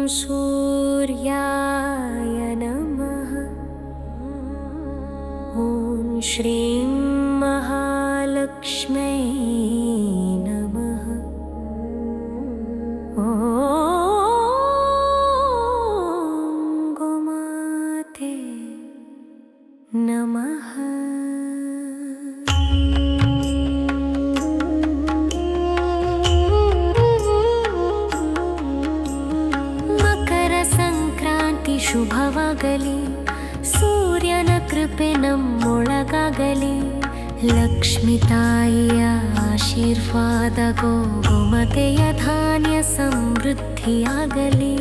सूर्याय नमः। ॐ श्रीं महालक्ष्म्यै नमः। ॐ गोमाते नमः। ಮಕರ ಸಂಕ್ರಾಂತಿ ಶುಭವಾಗಲಿ, ಸೂರ್ಯನ ಕೃಪೆ ನಮ್ಮೊಳಗಾಗಲಿ. ಲಕ್ಷ್ಮೀ ತಾಯಿಯ ಆಶೀರ್ವಾದ ಗೋಮತೆಯ ಧಾನ್ಯ ಸಮೃದ್ಧಿಯಾಗಲಿ.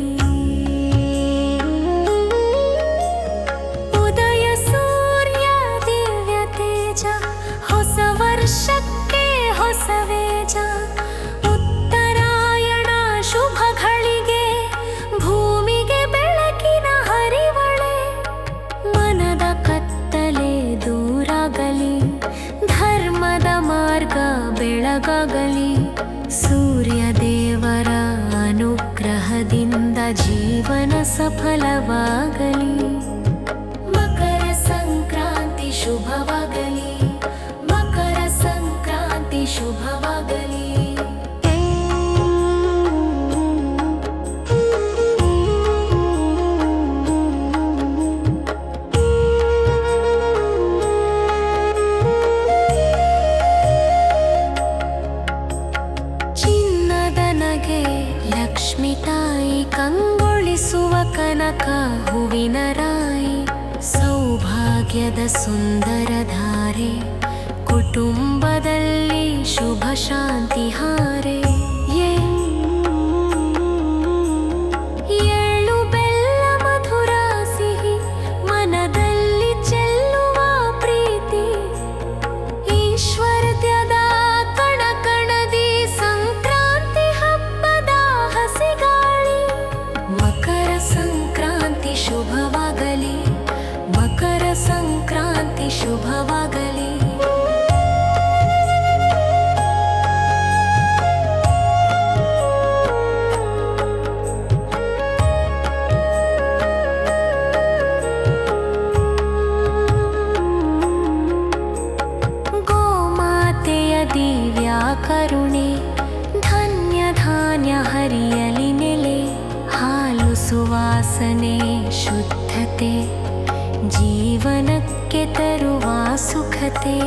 ಉದಯ ಸೂರ್ಯ ದಿವ್ಯ ತೇಜ, ಹೊಸ ವರ್ಷಕ್ಕೆ ಹೊಸ ವೇಜ. ಉತ್ತರಾಯಣ ಶುಭ ಘಳಿಗೆ, ಭೂಮಿಗೆ ಬೆಳಕಿನ ಹರಿವಳೆ. ಮನದ ಕತ್ತಲೆ ದೂರಾಗಲಿ, ಧರ್ಮದ ಮಾರ್ಗ ಬೆಳಗಾಗಲಿ. ಸೂರ್ಯ ದೇವರ ಅನುಗ್ರಹದಿಂದ ಜೀವನ ಸಫಲವಾಗಲಿ. ಮಕರ ಸಂಕ್ರಾಂತಿ ಶುಭವಾಗಲಿ, ಮಕರ ಸಂಕ್ರಾಂತಿ ಶುಭವಾಗಲಿ. ಲಕ್ಷ್ಮೀ ತಾಯಿ ಕಂಗೊಳಿಸುವ ಕನಕ ಹೂವಿನ ರಾಯಿ. ಸೌಭಾಗ್ಯದ ಸುಂದರ ಧಾರೆ, ಕುಟುಂಬದಲ್ಲಿ ಶುಭ ಶಾಂತಿ ಹಾರೆ. ಎಳ್ಳು ಬೆಲ್ಲ ಮಧುರ ಸಿಹಿ, ಮನದಲ್ಲಿ ಚೆಲ್ಲುವ ಪ್ರೀತಿ. ಈಶ್ವರ್ಯದ ಕಣಕಣದಿ ಸಂಕ್ರಾಂತಿ ಹಬ್ಬದ ಹಸಿಗಾಳಿ. ಮಕರ ಸಂಕ್ರಾಂತಿ ಶುಭವಾಗಲಿ, ಮಕರ ಸಂಕ್ರಾಂತಿ ಶುಭವಾಗಲಿ. ಗೋಮಾತೆಯ ದಿವ್ಯ ಕರುಣೆ, ಧನ್ಯ ಧಾನ್ಯ ಹರಿಯಲಿ ನೆಲೆ. ಹಾಲು ಸುವಾಸನೆ ಶುದ್ಧತೆ, ಜೀವನಕ್ಕೆ ತರುವ ಸುಖತೆ.